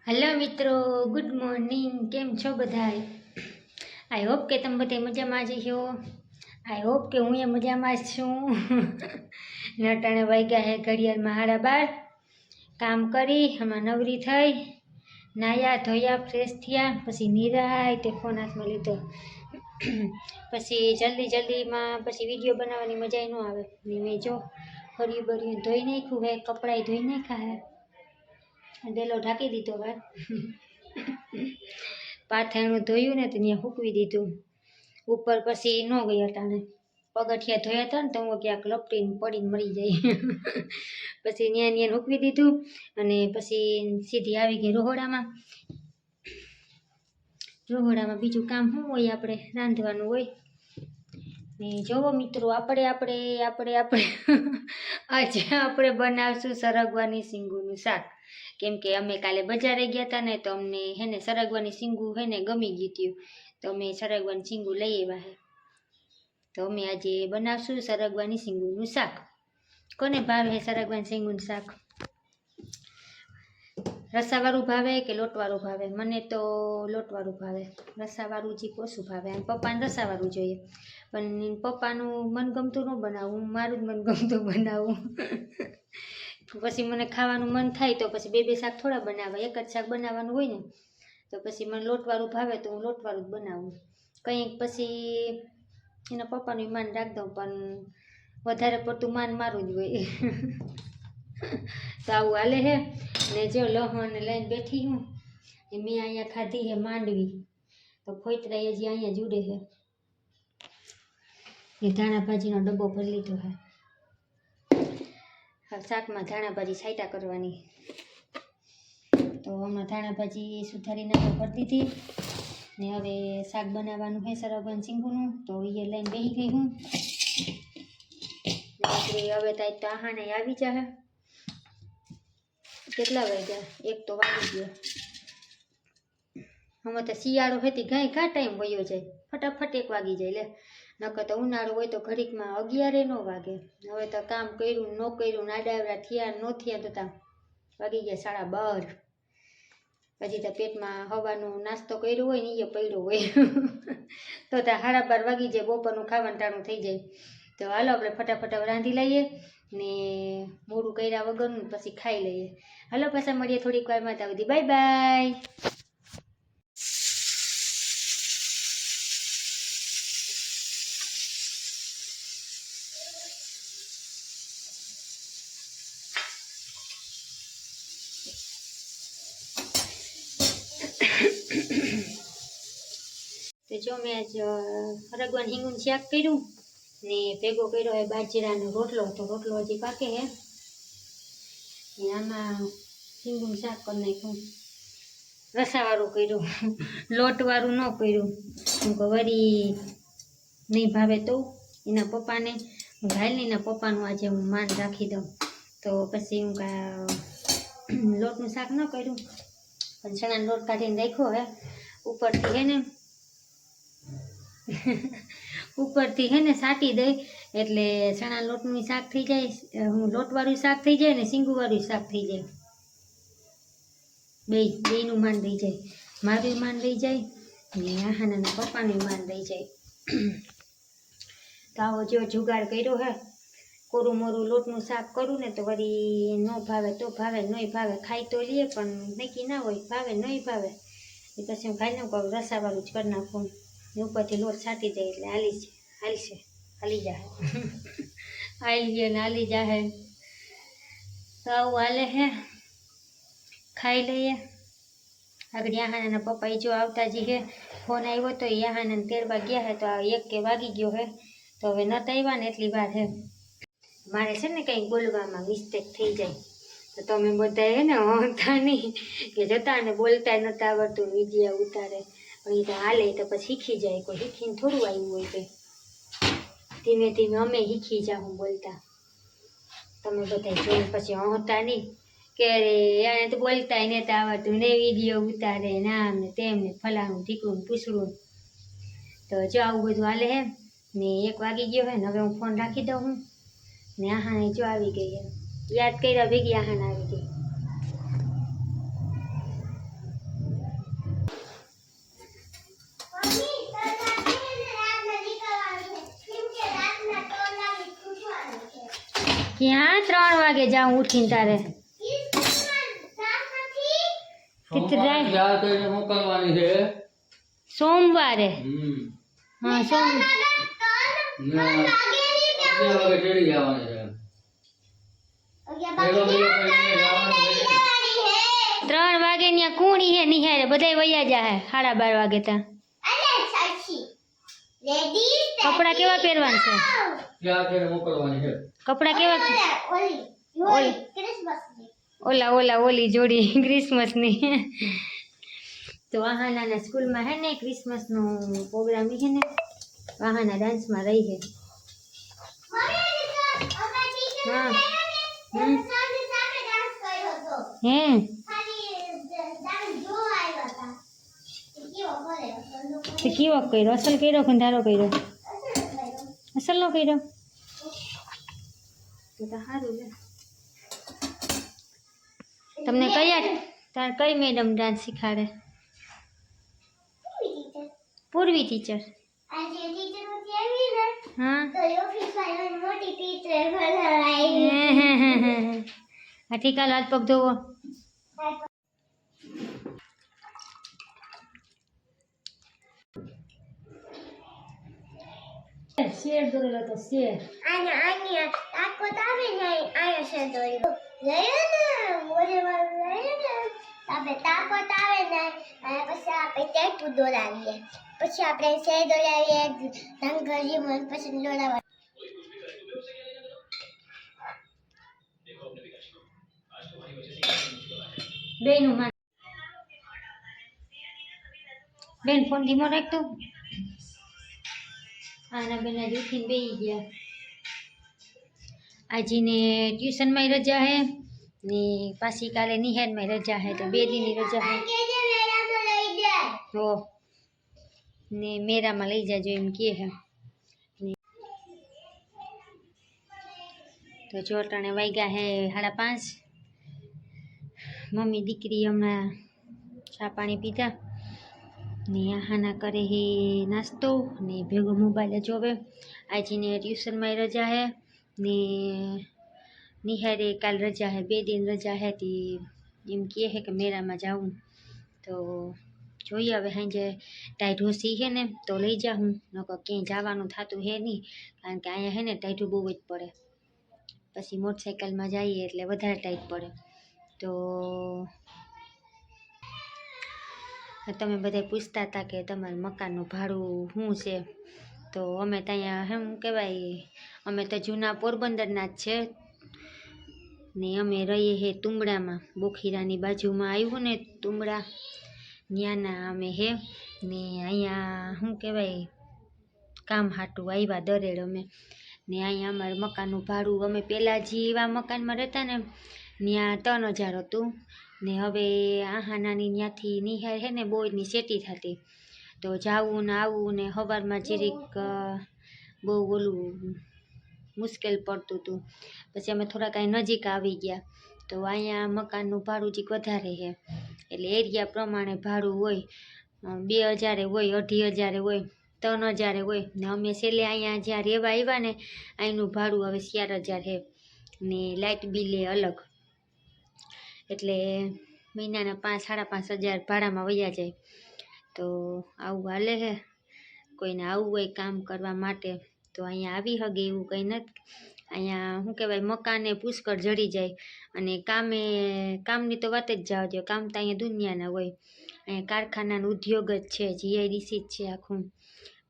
Hello मित्रों, good morning. केम छो बधाई? आई होप के तम बधाई मजामां ज छो। आई होप के हूँ मजामां ज छूं। नटाणे वाग्या है घड़ियाल में 12:30। काम करी हमां नवरी थई, नाया धोया फ्रेश थया, पछी निरायते फोन हाथ में लीधो। पछी जल्दी में पछी विडियो बनाववानी मजा न आवे। मैं जो हरिયું बरिયું धोई नाख्યું है, कपड़ा धोई नाख्या है, डेलो ढाकी दीधो है। पाथेणुं धोयुं ने तो त्यां सूकवी दीधुं। ऊपर पछी न गई अटाणे पगथिया धोया था ने तो हूँ क्यांक लपटीने पड़ीने मरी जाई। पछी न्या सूकवी दीधुं अने पछी सीधी आवी गई रहोड़ामां। रहोड़ामां बीजुं काम शुं होय, आपणे रांधवानुं होय। ने जोवो मित्रों, आपणे आज आपणे बनावशुं सरगवानी सींगुनुं शाक। केम के अमे काले बजारे गया था ने तो अमने है ने सरगवानी सींगू है ने गमी गई थी, तो अमे सरगवानी सींगू लई आव्या है। तो अमे आज बनावशुं सरगवानी सींगूनुं शाक। कोने भावे सरगवानी सींगूनुं शाक? रसावाळुं भावे के लोटवाळुं भावे? मने तो लोटवाळुं भावे, रसावाळुं जी ओछुं भावे। आम पप्पाने रसावाळुं जोईए, पण पप्पानुं मनगमतुं न बनावुं, मारुं ज मनगमतुं बनावुं। पछी मने खावानुं मन थाय तो पछी बे शाक थोड़ा बनावा, एक ज शाक बनाववानुं होय ने तो पछी मने लोटवाळुं भावे तो हूँ लोटवाळुं ज बनावुं। कंईक पछी एना पप्पानुं मान राख दऊं, पण वधारे पड़तुं मान मारुं ज होय। तो आवुं हाले है ने जो लहण लईने बेठी हूँ। मैं अहींया खाधी है मांडवी, तो फोतरा हजी अहींया ज उडे है। ये धाणा भाजीनो डब्बो भरी लीधो है। હવે શાકમાં ધાણા ભાજી છાંટા કરવાની, તો હમણાં ધાણા ભાજી સુધારીને ભરી દીધી ને હવે શાક બનાવવાનું છે સરગવાનું શીંગુનું, તો એ લઈને બેસી ગઈ હું। આપણે હવે તો આહાને આવી જાય। કેટલા વાગ્યા? 1 તો વાગી ગયો। અમે તો શિયાળો હતી ઘા ટાઈમ વયો જાય, ફટાફટ 1 વાગી જાય લે। નકર તો ઉનાળો હોય तो घड़ीक में 11 न वागे। हवे तो काम कर्युं न कर्युं, आडावड़ा थया न थया तो वागी गया 12:30। पछी तो पेट में हवानो नास्तो कर्यो होय ने ए पड्यो होय। तो 12:30 वागी जाय, बपोरनुं खावानुं टाणुं थई जाय। तो हालो आपणे फटाफट रांधी लईए ने मोडुं कर्या वगरनुं पछी खाई लईए। हालो पाछा मळीए थोड़ीक वारमां, त्यां सुधी बाय बाय। तो जो मैं आज सरगवानी हींगुनुं शाक कर्युं ने भेगो कर्यो है बाજરાનો रोटलो। तो रोटलो हजी पाके है ने आमां हींगुनुं शाक कर नाख्युं। रसावाळुं कर्युं, लोटवाळुं न कर्युं। हुं तो वरी नहीं भावे तो एना पप्पाने घालने एना पप्पानुं आज हूँ मान राखी दऊं। तो पछी हूँ का लोटनुं शाक न कर्युं, पण चणानो लोट काढीने राख्यो है। उपरथी है ने उपरथी है ने साटी दई एटले चणा लोटनुं शाक थई जाय, हूँ लोटवाळुं शाक थई जाय ने सींगुवाळुं शाक थई जाय। बेयनुं मान रही जाय, मारुं मान रही जाय ने आहाना पप्पानुं मान रही जाय। तो आवो जो जुगाड़ कर्यो है। कोरू मोरू लोटनुं शाक करूँ ने तो वरी न भावे तो भावे, नहीं भावे खाई तो लीए पण नक्की ना होय, भावे नहीं भावे। पछी हूँ खाई लऊं तो रसावाळुं ज करी नाखुं। उपरथी लोट छाटी दे एटले हाली जाहे। आई गयो ने हाली जाहे। तो आवुं हाले है, खाई लईए। आगळ याहाना पप्पा जो आवता जी है, फोन आव्यो तो याहाना तेड़वा गया है, तो 1 के वागी गयो है। तो हवे नत आव्या ने एटली वार है। मारे छे ने कंईक बोलवामां मिस्टेक थई जाय तो तमे बधाए है ने हंता नहीं के जता ने बोलता नता आवडतुं विडियो उतारे, पण ए तो हाले तो पछी शीखी जाय। कोई शीखीने थोड़ुं आव्युं होय के धीमे धीमे अमे शीखी जाहुं बोलता। तमे बधाए जोईने पछी हंता नहीं के याने तो बोलता नता आवडतुं ने विडियो उतारे ने आम ने तेम ने फलाणुं ढीकणुं पूछडुं। तो जो आवुं बधुं हाले है ने 1 वागी गयो है। हवे हूँ फोन राखी दऊं हूँ ने आहाने जो आवी गई है। याद कर्या भेगी आहाने आवी गई। ક્યાં 3 વાગે જાઉં ઉઠીને તારે સોમવારે હા સોમવારે 3 વાગે ત્યાં કુણી હે નિહારે બધાય વયા જા હે 12:30 વાગે ત્યાં કપડા કેવા પહેરવાના છે કપડા કેવા ઓલી જોડી ક્રિસમસની તો વાહાના સ્કૂલમાં હે ને ક્રિસમસનો પ્રોગ્રામ હે ને વાહાના ડાન્સમાં રહી છે હા હે તે કેવો કર્યો અસલ કર્યો કે ધારો કર્યો અસલ નો કર્યો તો સારું લે તમને તાર કઈ મેડમ ડાન્સ શીખાડે પૂર્વી ટીચર હા આ ઠીકા હાથ પગ ધોવો શેર દોરેલો તો શેર આયા તાકોત આવે ને આયા શેર દોરેલો લઈએ ને મોરે વાળું લઈએ ને આપણે તાકોત આવે ને અને પછી આપણે ટેટુ દોરાવીએ પછી આપણે શેર દોરાવીએ રંગરી મન પછી દોરાવા બેન ફોન ધીમો રાખતો આના બેન આજે ઉઠીને બેસી ગયા આજીને ટ્યુશનમાં રજા હે ને પાછી કાલે નિહારમાં રજા હે તો 2 દીની રજા હે હો ને મેરામાં લઈ જાજો એમ કહે હે તો ચોટાણે વાગ્યા હે 5:30 મમ્મી દીકરી હમણાં ચા પાણી પીધા ને આહાના કરે હે નાસ્તો ને ભેગો મોબાઈલ જોવે આજીને ટ્યુશનમાં રજા હે ને નિહારે કાલ રજા હે 2 દિન રજા હે તી એમ કહે હે કે મેરામાં જાઉં તો જોઈએ હવે સાંજે ટાઈટ હોસી હે ને તો લઈ જાઉં નકર ક્યાંય જવાનું થતું હે નહીં કારણ કે અહીંયા હે ને ટાઈટું બહુ જ પડે પછી મોટરસાઇકલમાં જઈએ એટલે વધારે ટાઈટ પડે તો તમે બધા પૂછતા હતા કે તમારું મકાનનું ભાડું શું છે તો અમે ત્યાં શું કહેવાય અમે તો જૂના પોરબંદરના જ છે ને અમે રહીએ હે તુંબડામાં બોખીરાની બાજુમાં આવ્યું ને તુંબડા ત્યાંના અમે હે ને અહીંયા શું કહેવાય કામ હાટું આવ્યા દરેડ અમે ને અહીંયા અમારે મકાનનું ભાડું અમે પહેલાં જે એવા મકાનમાં રહેતા ને ત્યાં 3000 હતું ને હવે આહાનાની ત્યાંથી નિહાર હે ને બોયની સેટી થતી તો જાવું ને આવવું ને સવારમાં જરીક બહુ ઓલું મુશ્કેલ પડતું હતું પછી અમે થોડા કાંઈ નજીક આવી ગયા તો અહીંયા મકાનનું ભાડું જીક વધારે છે એટલે એરિયા પ્રમાણે ભાડું હોય 2000 હોય 2500 હોય 3000 હોય ને અમે છેલ્લે અહીંયા જ્યાં રહેવા આવ્યા ને અહીંનું ભાડું હવે 4000 છે ને લાઇટ બિલે અલગ એટલે મહિનાના 5-5.5 હજાર ભાડામાં વયા જાય તો આવું હાલે છે કોઈને આવવું હોય કામ કરવા માટે તો અહીંયા આવી હગે એવું કંઈ નથી અહીંયા શું કહેવાય મકાને પુષ્કળ જડી જાય અને કામની તો વાત જ જાવ દો કામ તો અહીંયા દુનિયાના હોય અહીંયા કારખાનાનો ઉદ્યોગ જ છે જીઆઈડીસી જ છે આખું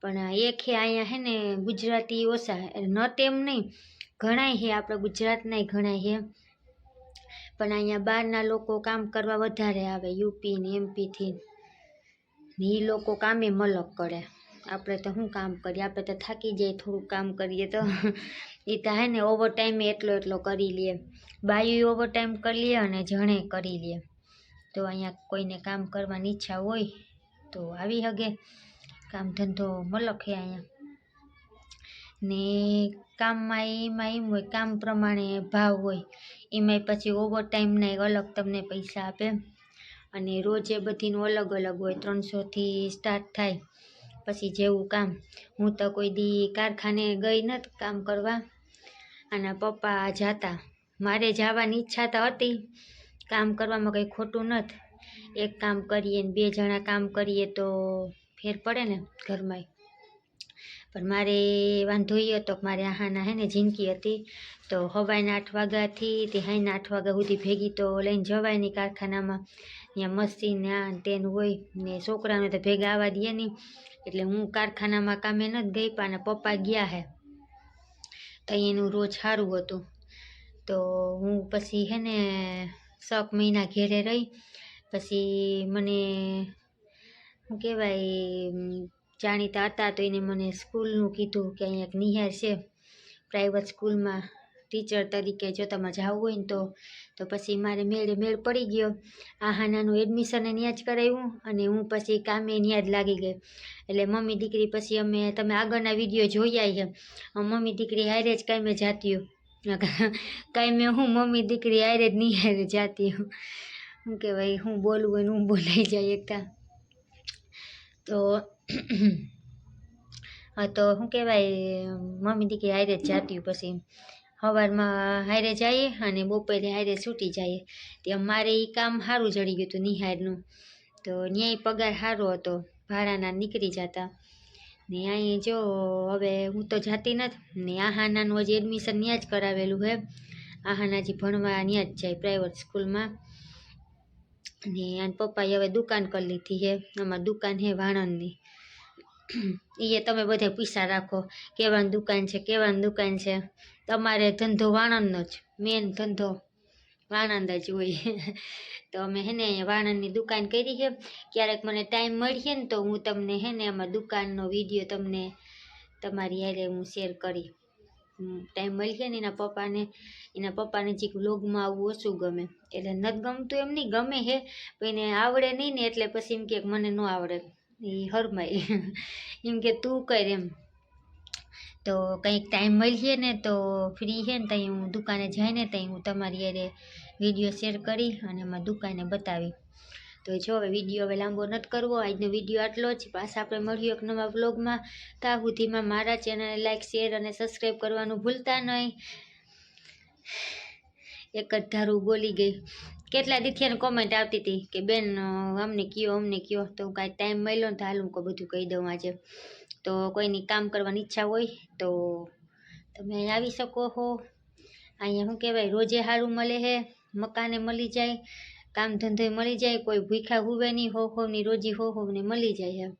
પણ એક હે અહીંયા હે ને ગુજરાતી ઓછા ન તેમ નહીં ઘણાય છે આપણા ગુજરાતના ઘણાય છે પણ અહીંયા બહારના લોકો કામ કરવા વધારે આવે યુપી ને એમપીથી ને એ લોકો કામે મલક કરે આપણે તો શું કામ કરીએ આપણે તો થાકી જાય થોડુંક કામ કરીએ તો એ તો હે ને ઓવર ટાઈમે એટલો કરી લે બાયું ઓવર ટાઈમ કરી લે અને જણે કરી લે તો અહીંયા કોઈને કામ કરવાની ઈચ્છા હોય તો આવી હગે કામ ધંધો મલક છે અહીંયા ને કામમાં એમાં એમ હોય કામ પ્રમાણે ભાવ હોય એમાંય પછી ઓવર ટાઈમના અલગ તમને પૈસા આપે અને રોજે બધીનું અલગ અલગ હોય 300થી સ્ટાર્ટ થાય પછી જેવું કામ હું તો કોઈ દી કારખાને ગઈ નથી કામ કરવા અને પપ્પા જાતા. મારે જવાની ઈચ્છા તો હતી, કામ કરવામાં કંઈ ખોટું નથી. એક કામ કરીએ ને 2 જણા કામ કરીએ તો ફેર પડે ને ઘરમાં. પણ મારે વાંધો એ હતો કે મારે આહાના હે ને જિંદગી હતી, તો સવારના 8 વાગ્યાથી તે સાંજના 8 વાગ્યા સુધી ભેગી તો લઈને જવાય નહીં કારખાનામાં. ત્યાં મશીન ને આ તેન હોય ને છોકરાને તો ભેગા આવવા દે નહીં. એટલે હું કારખાનામાં કામે નથી ગઈ, પણ પપ્પા ગયા હે તો એનું રોજ સારું હતું. તો હું પછી હે ને 6 મહિના ઘેરે રહી. પછી મને શું કહેવાય, જાણીતા હતા તો એને મને સ્કૂલનું કીધું કે અહીંયા એક નિહાર છે પ્રાઇવેટ સ્કૂલમાં ટીચર તરીકે, જો તમારે જવું હોય ને તો પછી મારે મેળ પડી ગયો. આહાનાનું એડમિશન ત્યાં જ કરાવ્યું અને હું પછી કામે ત્યાં જ લાગી ગઈ. એટલે મમ્મી દીકરી પછી તમે આગળના વિડીયો જોયા છે, મમ્મી દીકરી હારે જ કામે જાતી. કાંઈ મેં હું મમ્મી દીકરી હારે જ નિહારે જાતી. શું કહેવાય, હું બોલવું હોય ને હું બોલાઈ જાય એકતા. તો હા, તો શું કહેવાય, મમ્મી દીકરી હારે જ જાતી. પછી સવારમાં હારે જઈએ અને બપોરે હારે છૂટી જઈએ. તે અમારે એ કામ સારું જડી ગયું હતું નિહારનું. તો ન્યાય પગાર સારો હતો, ભાડાના નીકળી જતા. ને અહીં જો હવે હું તો જાતી નથી ને આહાનાનું હજી એડમિશન ત્યાં જ કરાવેલું છે. આહાનાજી ભણવા ત્યાં જ જાય પ્રાઇવેટ સ્કૂલમાં. ને આને પપ્પાએ હવે દુકાન કરી લીધી છે. અમારી દુકાન છે વાણંદની. એ તમે બધા પૈસા રાખો કેવાની દુકાન છે, કેવાની દુકાન છે. તમારે ધંધો વાણંદનો જ, મેન ધંધો વાણંદ જ હોય. તો અમે હે ને અહીંયા વાણંદની દુકાન કરી છે. ક્યારેક મને ટાઈમ મળીએ ને તો હું તમને હે ને અમારા દુકાનનો વિડીયો તમને તમારી હારે હું શેર કરી. ટાઈમ મળી જાય ને એના પપ્પાને જે વ્લોગમાં આવવું ઓછું ગમે. એટલે નથી ગમતું એમ નહીં, ગમે હે પણ એને આવડે નહીં ને, એટલે પછી એમ કે મને ન આવડે. એ હરમાય એમ કે તું કર એમ. તો કંઈક ટાઈમ મળીએ ને તો ફ્રી છે ને ત્યાં હું દુકાને જાય ને ત્યાં હું તમારી હારે વિડીયો શેર કરી અને એમાં દુકાને બતાવી. તો જો હવે વિડીયો હવે લાંબો નથી કરવો, આજનો વિડીયો આટલો જ. પાછા આપણે મળીએ એક નવા વ્લોગમાં. ત્યાં સુધીમાં મારા ચેનલને લાઈક, શેર અને સબસ્ક્રાઈબ કરવાનું ભૂલતા નહીં. એક જ ધારું બોલી ગઈ. કેટલા દીથી કોમેન્ટ આવતી હતી કે બેન અમને કયો. તો કાંઈ ટાઈમ મળ્યો ને તો હાલ હું બધું કહી દઉં આજે. તો કોઈની કામ કરવાની ઈચ્છા હોય તો તમે અહીં આવી શકો છો. અહીંયા શું કહેવાય, રોજે સારું મળે છે, મકાને મળી જાય, કામ ધંધોય મળી જાય, કોઈ ભૂખ્યા હુવે નહીં, હોની રોજી હોને મળી જાય છે.